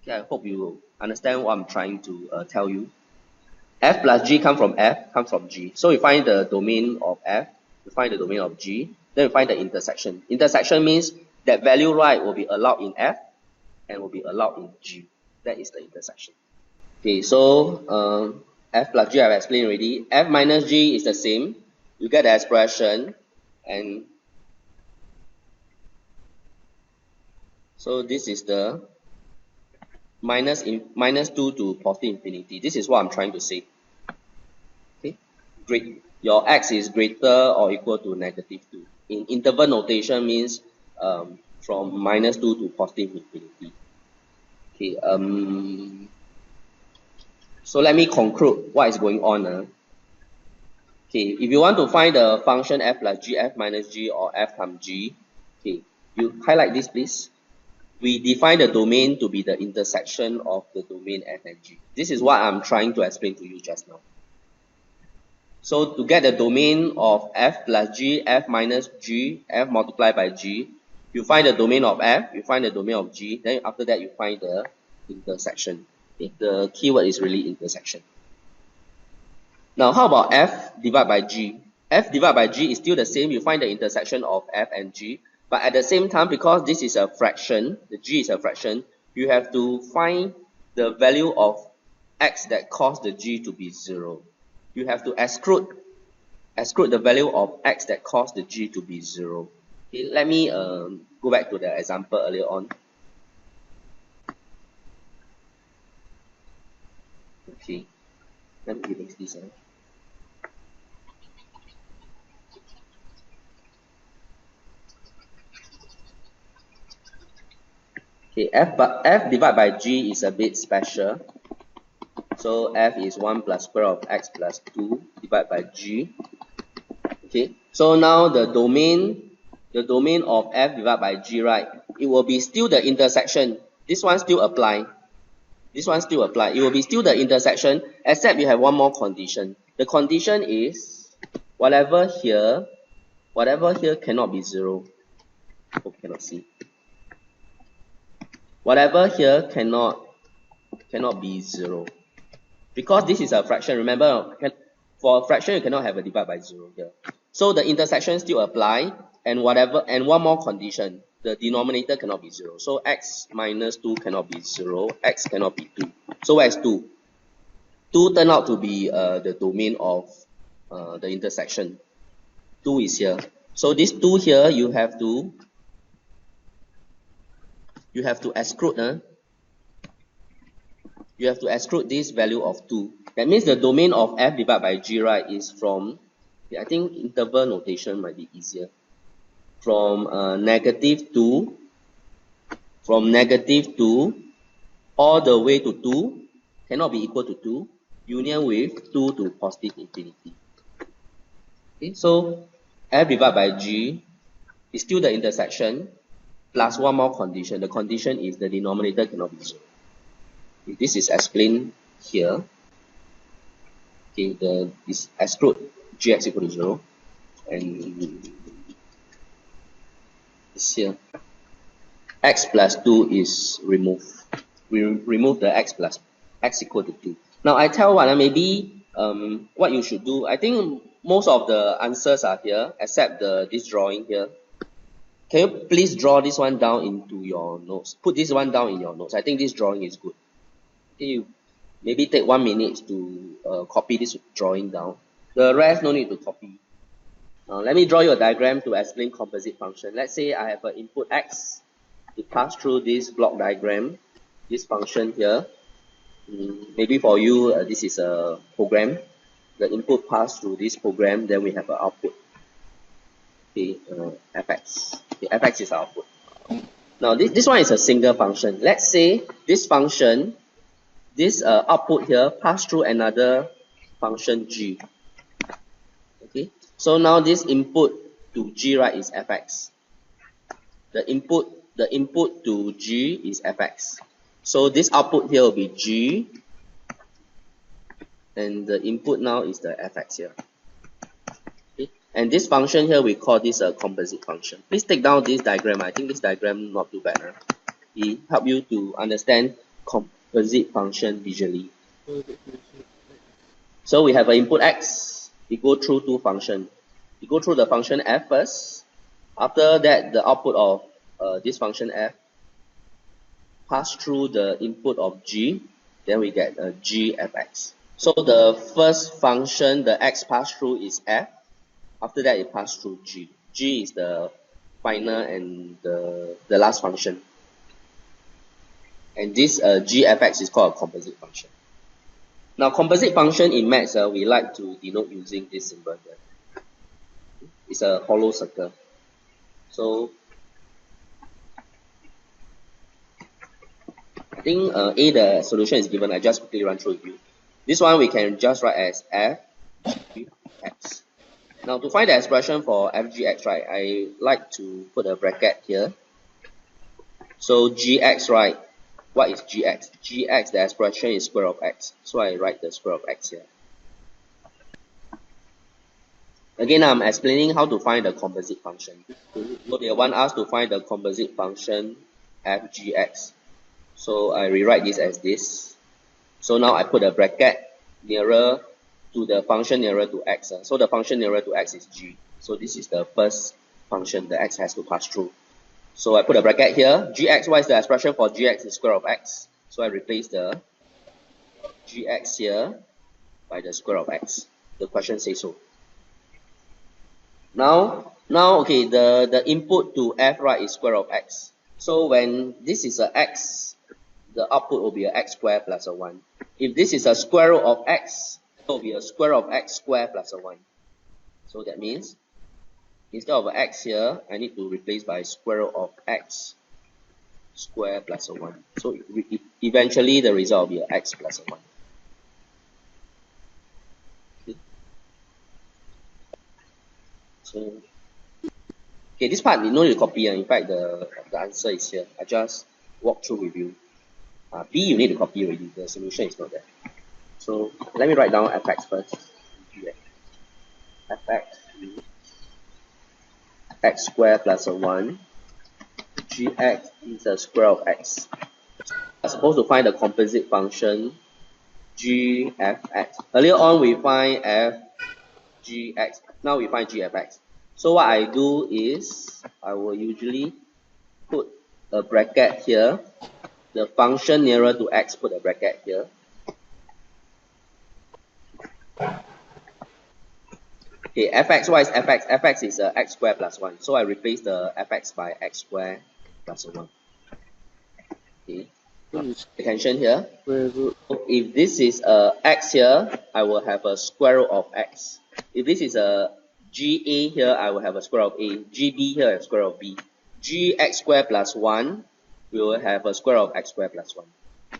Okay, I hope you understand what I'm trying to tell you. F plus G come from F, come from G. So you find the domain of F, you find the domain of G, then you find the intersection. Intersection means that value, right, will be allowed in F and will be allowed in G. That is the intersection. Okay, so F plus G I've explained already. F minus G is the same. You get the expression, and so this is the minus 2 to positive infinity. This is what I'm trying to say. Okay, great. Your x is greater or equal to -2. In interval notation means from -2 to positive infinity. Okay. So let me conclude what is going on. Okay, if you want to find the function f plus g, f minus g, or f times g, okay, you highlight this, please. We define the domain to be the intersection of the domain f and g. This is what I'm trying to explain to you just now. So to get the domain of f plus g, f minus g, f multiplied by g, you find the domain of f, you find the domain of g, then after that you find the intersection. Okay? The keyword is really intersection. Now how about f divided by g? F divided by g is still the same, you find the intersection of f and g, but at the same time, because this is a fraction, the g is a fraction, you have to find the value of x that cause the g to be 0. You have to exclude the value of x that cause the g to be 0. Okay, let me go back to the example earlier on. Okay, let me erase this. Okay, f divided by g is a bit special. So f is 1 plus square root of x plus 2 divided by g. Okay, so now the domain of f divided by g, right, it will be still the intersection. This one still apply. This one still apply. It will be still the intersection, except you have one more condition. The condition is whatever here cannot be 0. Hope you cannot see. Whatever here cannot be 0. Because this is a fraction, remember, for a fraction you cannot have a divide by 0 here. So the intersection still apply, and one more condition, the denominator cannot be 0. So x minus 2 cannot be 0, x cannot be 2. So where is 2? 2 turned out to be the domain of the intersection. 2 is here. So this 2 here, you have to exclude. You have to exclude this value of 2. That means the domain of f divided by g, right, is from, I think interval notation might be easier, from negative 2 all the way to 2, cannot be equal to 2, union with 2 to positive infinity. Okay, so f divided by g is still the intersection plus one more condition. The condition is the denominator cannot be 0. Okay, this is explained here. Okay, this exclude gx equal to 0, and this here x plus 2 is removed. We remove the x plus x equal to 2. Now I tell what maybe what you should do. I think most of the answers are here except this drawing here. Can you please draw this one down into your notes? Put this one down in your notes. I think this drawing is good. Okay, you maybe take 1 minute to copy this drawing down. The rest no need to copy. Now let me draw you a diagram to explain composite function. Let's say I have an input x to pass through this block diagram, this function here. Maybe for you this is a program. The input pass through this program, then we have an output. Okay, fx. Okay, fx is our output. Now this one is a single function. Let's say this function, this output here pass through another function g. Okay, so now this input to g, right, is fx. The input to g is fx. So this output here will be g, and the input now is the fx here. Okay, and this function here we call this a composite function. Please take down this diagram. I think this diagram not too bad. It help you to understand composite function visually. So we have an input x. We go through two functions. We go through the function f first. After that, the output of this function f pass through the input of g. Then we get a g fx. So the first function, the x pass through is f. After that, it pass through g. G is the final and the last function. And this g fx is called a composite function. Now, composite function in maths, we like to denote using this symbol here. It's a hollow circle. So, I think A, the solution is given. I just quickly run through with you. This one we can just write as f g x. Now, to find the expression for f g x, right, I like to put a bracket here. So, gx, right, what is gx? Gx, the expression is square of x. So I write the square of x here. Again, I'm explaining how to find the composite function. So they want us to find the composite function f gx. So I rewrite this as this. So now I put a bracket nearer to the function nearer to x. So the function nearer to x is g. So this is the first function the x has to pass through. So I put a bracket here. Gx, what is the expression for gx is square of x. So I replace the gx here by the square of x. The question says so. Now okay, the input to f, right, is square of x. So when this is a x, the output will be a x squared plus a 1. If this is a square root of x, it will be a square of x squared plus a 1. So that means instead of x here, I need to replace by square root of x squared plus a 1. So eventually the result will be a x plus a 1. Okay. So, okay, this part you no need to copy. In fact, the answer is here. I just walk through with you. B you need to copy already. The solution is not there. So let me write down fx first. Fx x squared plus a 1. Gx is the square of x. I'm supposed to find the composite function g fx. Earlier on we find f gx. Now we find g fx. So what I do is I will usually put a bracket here. The function nearer to x, put a bracket here. Okay, fx, what is fx? Fx is x squared plus 1. So I replace the fx by x squared plus 1. Okay, attention here. So if this is x here, I will have a square root of x. If this is a GA here, I will have a square root of A. GB here, a square root of B. Gx squared plus 1, we will have a square root of x squared plus 1.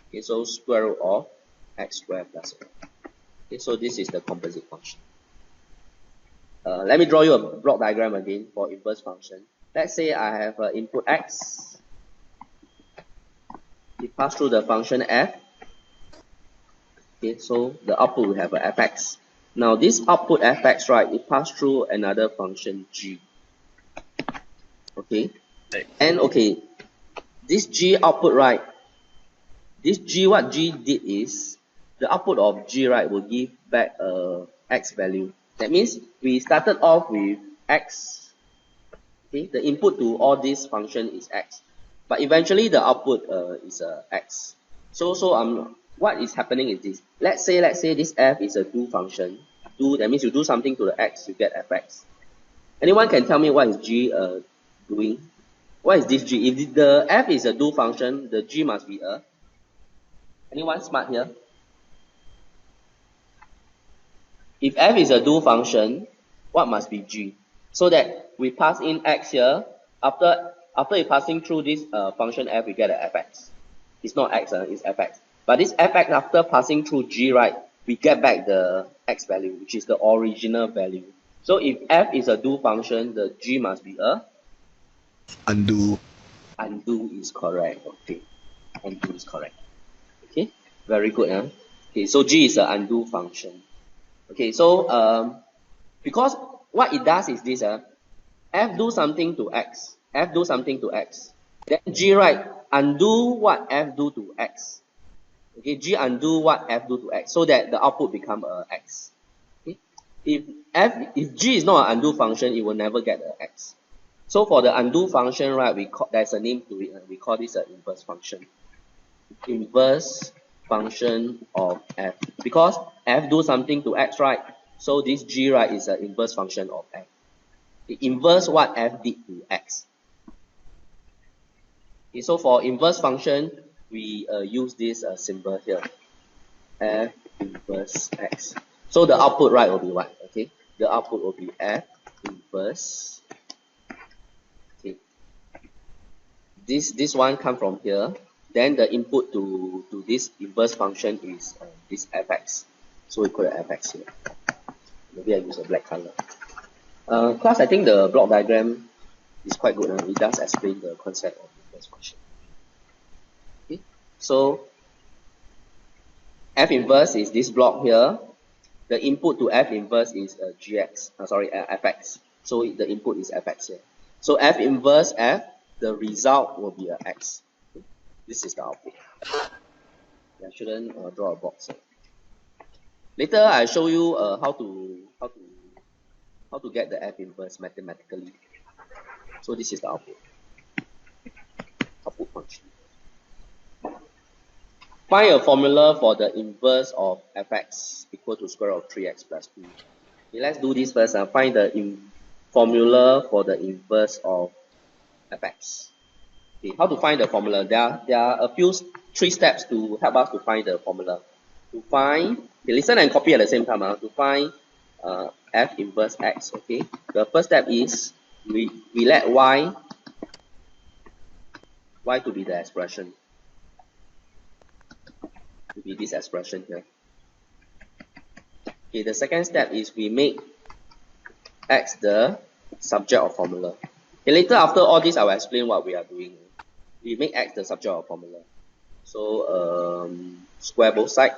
Okay, so square root of x squared plus 1. Okay, so this is the composite function. Let me draw you a block diagram again for inverse function. Let's say I have input x. It pass through the function f. Okay, so the output will have a fx. Now this output fx, right, it pass through another function g. Okay, and okay, this g output, right, this g, what g did is, the output of g, right, will give back a x value. That means we started off with x. Okay, the input to all this function is x, but eventually the output is x. So what is happening is this. Let's say this f is a do function. Do, that means you do something to the x, you get fx. Anyone can tell me what is g doing? What is this g? If the f is a do function, the g must be a. Anyone smart here? If f is a do function, what must be g? So that we pass in x here. After it passing through this function f, we get a fx. It's not x, it's fx. But this fx, after passing through g, right, we get back the x value, which is the original value. So if f is a do function, the g must be a Undo. undo is correct. Okay, undo is correct. Okay, very good. Huh? Okay, so g is an undo function. Okay, so because what it does is this, f do something to x, f do something to x, then g, right, undo what f do to x. Okay, g undo what f do to x, so that the output become a x. Okay, if g is not an undo function, it will never get a x. So for the undo function, right, there's a name to it. We call this an inverse function. Inverse function of f, because f do something to x, right? So this g, right, is an inverse function of f. It inverse what f did to x. Okay, so for inverse function, we use this symbol here, f inverse x. So the output, right, will be what? Okay, the output will be f inverse. Okay, this one come from here. Then the input to this inverse function is this fx. So we put an fx here. Maybe I use a black color. Class, I think the block diagram is quite good. It does explain the concept of inverse function. Okay, so f inverse is this block here. The input to f inverse is fx. So the input is fx here. So f inverse f, the result will be a x. Okay, this is the output. I shouldn't draw a box here. Later I show you how to get the f inverse mathematically. So this is the output function. Find a formula for the inverse of fx equal to square root of 3x plus 2. Okay, let's do this first. Find the formula for the inverse of fx. Okay, how to find the formula? There are three steps to help us to find the formula. To find, okay, listen and copy at the same time. To find f inverse x. Okay, the first step is we let y to be the expression, to be this expression here. Okay, the second step is we make x the subject of formula. Okay, later after all this, I will explain what we are doing. We make x the subject of formula. So square both sides.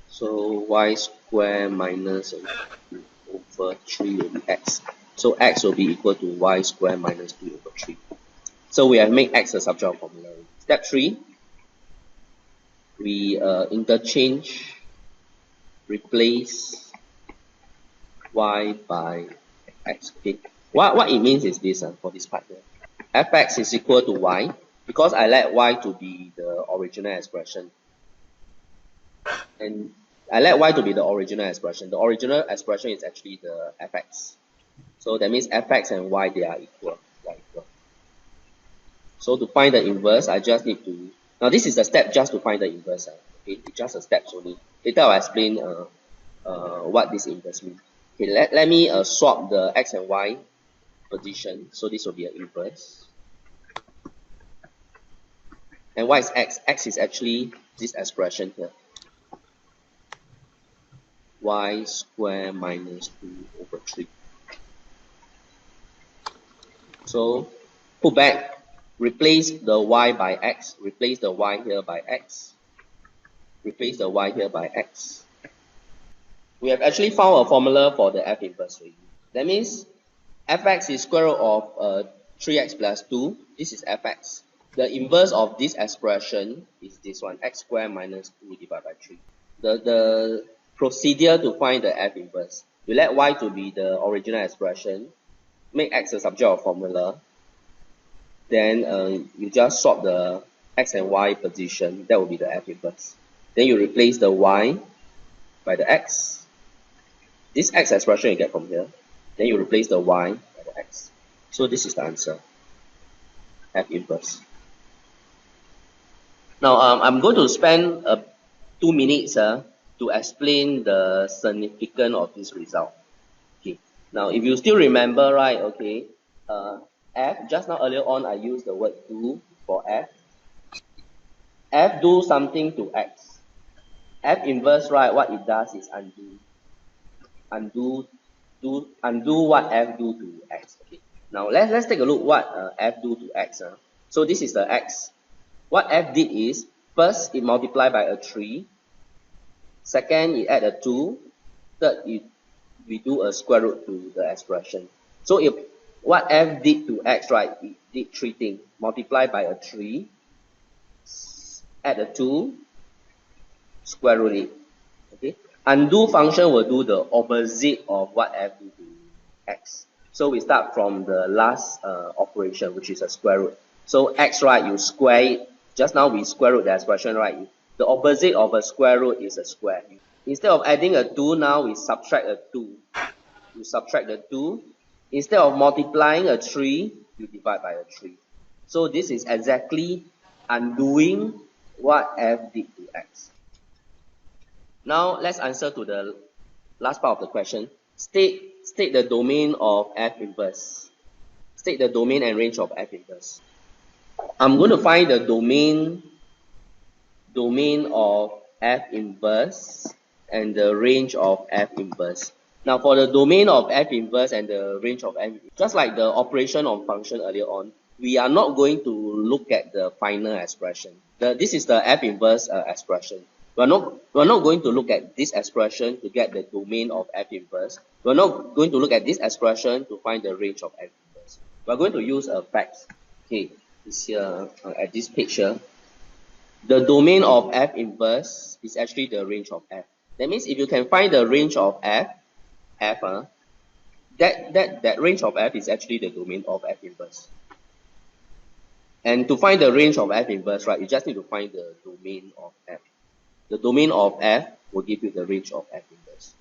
So y square minus over 3 will be x. So x will be equal to y square minus 2 over 3. So we have made x a subject of formula. Step 3, we interchange, replace y by x. Okay, what it means is this for this part here. Fx is equal to y, because I let y to be the original expression, and I let y to be the original expression. The original expression is actually the fx. So that means fx and y, they are equal. So to find the inverse, I just need to, now this is a step just to find the inverse. Okay, it's just a step only. Later I'll explain what this inverse means. Okay, let me swap the x and y position. So this will be an inverse. And what is x? X is actually this expression here. Y squared minus 2/3. So put back, replace the y by x, replace the y here by x, replace the y here by x. We have actually found a formula for the f inverse already. That means fx is square root of 3x plus 2. This is fx. The inverse of this expression is this one, x squared minus 2 divided by 3. The procedure to find the f inverse. You let y to be the original expression, make x a subject of formula, then you just swap the x and y position, that will be the f inverse. Then you replace the y by the x. This x expression you get from here. Then you replace the y by the x. So this is the answer, f inverse. Now I'm going to spend 2 minutes to explain the significance of this result. Okay. Now if you still remember, right, okay, f, just now earlier on I used the word do for f. F do something to x. F inverse, right, what it does is undo. Undo what f do to x. Okay. Now let's take a look what f do to x. So this is the x. What f did is, first it multiplied by a 3. Second, it add a 2. Third, we do a square root to the expression. So if what f did to x, right, it did 3 things. Multiply by a 3, add a 2, square root it. Okay. Undo function will do the opposite of what f do to x. So we start from the last operation, which is a square root. So x, right, you square it. Just now we square root the expression, right? The opposite of a square root is a square. Instead of adding a 2, now we subtract a 2. You subtract the 2. Instead of multiplying a 3, you divide by a 3. So this is exactly undoing what f did to x. Now let's answer to the last part of the question. State the domain of f inverse. State the domain and range of f inverse. I'm going to find the domain of f inverse and the range of f inverse. Now for the domain of f inverse and the range of f inverse, just like the operation on function earlier on, we are not going to look at the final expression. This is the f inverse expression. We're not going to look at this expression to get the domain of f inverse. We're not going to look at this expression to find the range of f inverse. We're going to use a fact. Okay, this here at this page here. The domain of f inverse is actually the range of f. That means if you can find the range of that range of f is actually the domain of f inverse. And to find the range of f inverse, right, you just need to find the domain of f. The domain of f will give you the range of f inverse.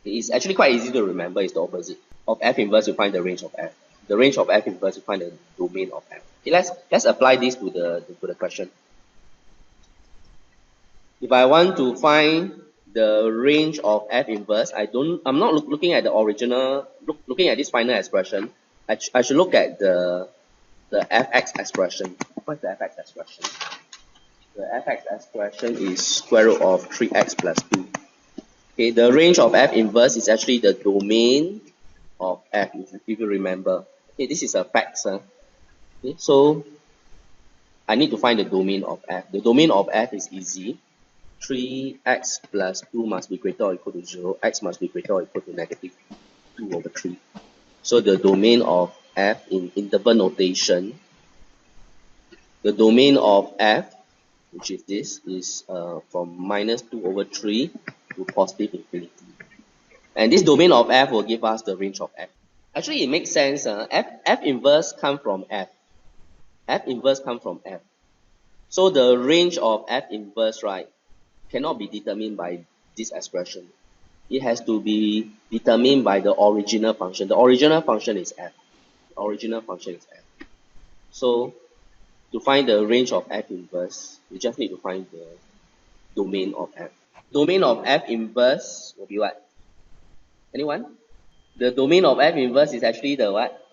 It's actually quite easy to remember. It's the opposite. Of f inverse, you find the range of f. The range of f inverse, you find the domain of f. Okay, let's apply this to the question. If I want to find the range of f inverse, I'm not looking at the original, looking at this final expression. I should look at the fx expression. What's the fx expression? The fx expression is square root of 3x plus 2. Okay, the range of f inverse is actually the domain of f, if you remember. Okay, this is a fact. Okay, so I need to find the domain of f. The domain of f is easy. 3x plus 2 must be greater or equal to 0. X must be greater or equal to negative 2/3. So the domain of f in interval notation, the domain of f, which is this, is from minus 2/3 to positive infinity. And this domain of f will give us the range of f. Actually, it makes sense. F inverse come from f. F inverse come from f. So the range of f inverse, right, cannot be determined by this expression. It has to be determined by the original function. The original function is f. The original function is f. So to find the range of f inverse, we just need to find the domain of f. Domain of f inverse will be what? Anyone? The domain of f inverse is actually the what?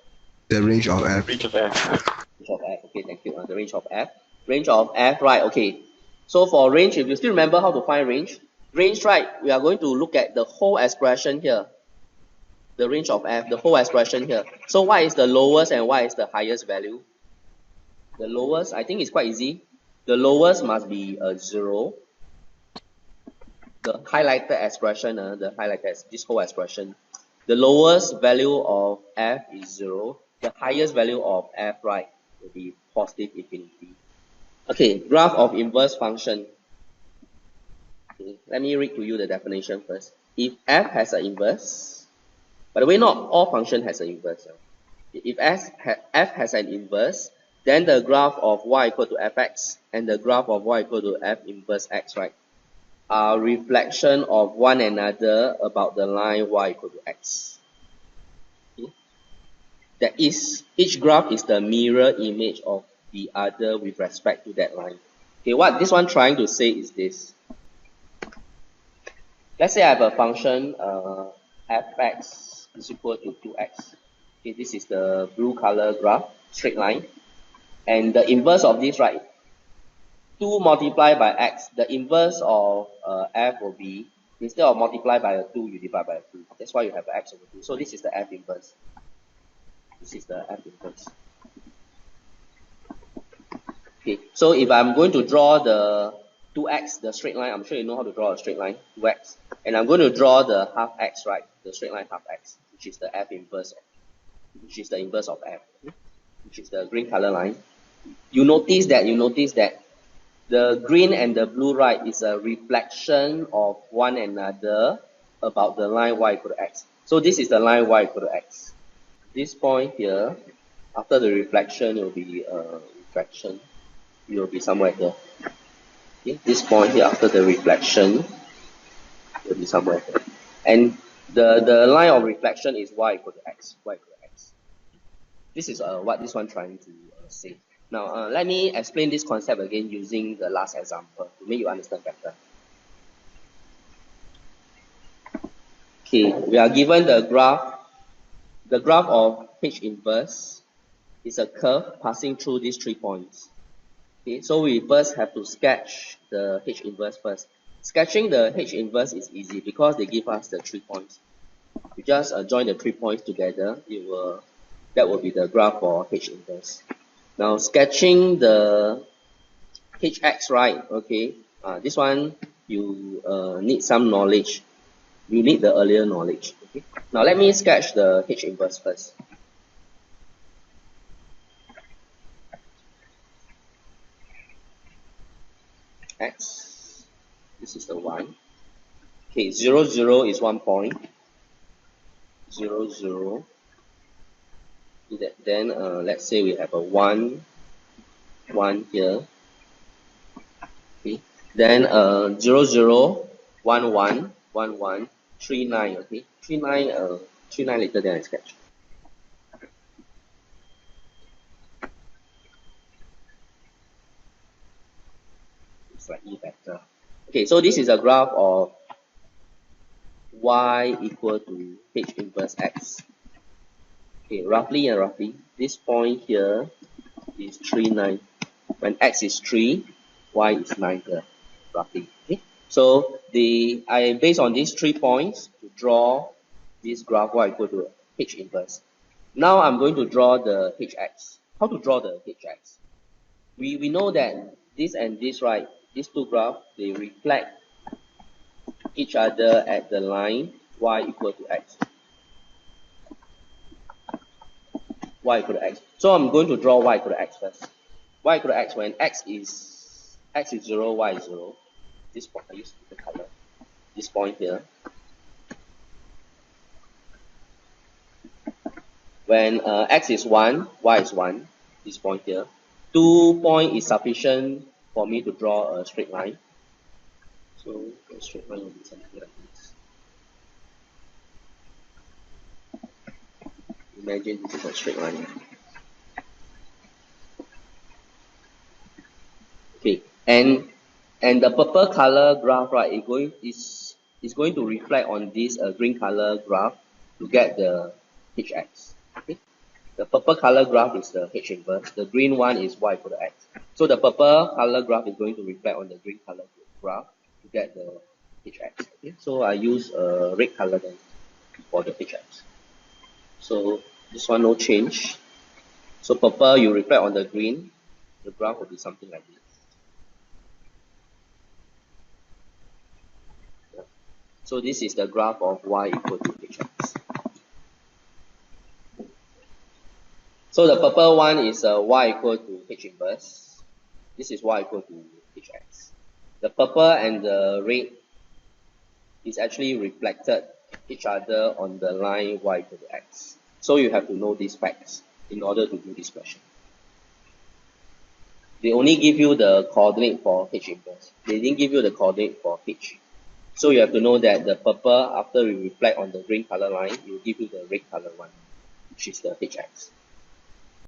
The range of f. Range of f. Range of f. Okay, thank you. The range of f. Range of f, right? Okay. So for range, if you still remember how to find range, right, we are going to look at the whole expression here. The range of f, the whole expression here. So what is the lowest and what is the highest value? The lowest, I think it's quite easy. The lowest must be a 0. The highlighted expression, this whole expression. The lowest value of f is 0. The highest value of f, right, will be positive infinity. Okay, graph of inverse function. Okay, let me read to you the definition first. If f has an inverse, by the way, not all function has an inverse. If f has an inverse, then the graph of y equal to fx and the graph of y equal to f inverse x, right, are reflection of one another about the line y equal to x. Okay? That is, each graph is the mirror image of the other with respect to that line. Okay, what this one trying to say is this. Let's say I have a function fx is equal to 2x. Okay, this is the blue color graph, straight line. And the inverse of this, right, 2 multiplied by x, the inverse of f will be, instead of multiply by a 2, you divide by a 2. That's why you have x over 2. So this is the f inverse. This is the f inverse. Okay, so if I'm going to draw the 2x, the straight line, I'm sure you know how to draw a straight line, 2x. And I'm going to draw the half x, right, the straight line half x, which is the f inverse, which is the inverse of f, which is the green color line. You notice that the green and the blue, right, is a reflection of one another about the line y equal to x. So this is the line y equal to x. This point here, after the reflection, it will be refraction. It will be somewhere here. Okay? This point here, after the reflection, it will be somewhere here. And the line of reflection is y equal to x. Y equal to x. This is what this one trying to say. Now, let me explain this concept again using the last example to make you understand better. Okay, we are given the graph. The graph of H inverse is a curve passing through these 3 points. Okay, so we first have to sketch the H inverse first. Sketching the H inverse is easy because they give us the 3 points. We just join the 3 points together. That will be the graph for H inverse. Now sketching the hx, right, okay, this one you need some knowledge. You need the earlier knowledge. Okay. Now let me sketch the H inverse first. X, this is the 1. Okay, 0, 0 is 1 point. 0, 0. Then let's say we have a 1, 1 here. Okay. Then 0, 0, 1, 1, 1, 1, 3, 9. Okay, 3, 9. 3, 9 later then I sketch. Slightly better. Okay, so this is a graph of y equal to h inverse x. Okay, roughly, this point here is 3, 9. When x is 3, y is 9 here, roughly. Okay, so I based on these 3 points to draw this graph y equal to h inverse. Now I'm going to draw the hx. How to draw the hx? We know that this and this, right, these 2 graphs, they reflect each other at the line y equal to x. Y equal to x. So I'm going to draw y equal to x first. Y equal to x when x is 0, y is 0. This point, I use the color. This point here. When x is 1, y is 1. This point here. 2 point is sufficient for me to draw a straight line. So the straight line will be something like this. Imagine this is a straight line. Okay, and the purple color graph, right, is going to reflect on this green color graph to get the hx. Okay, the purple color graph is the h inverse. The green one is y equal to x. So the purple color graph is going to reflect on the green color graph to get the hx. Okay, so I use a red color then for the hx. So this one no change. So purple you reflect on the green, the graph will be something like this. So this is the graph of y equal to hx. So the purple one is y equal to h inverse. This is y equal to hx. The purple and the red is actually reflected each other on the line y equal to x. So you have to know these facts in order to do this question. They only give you the coordinate for h inverse. They didn't give you the coordinate for h. So you have to know that the purple, after we reflect on the green color line, it will give you the red color one, which is the hx.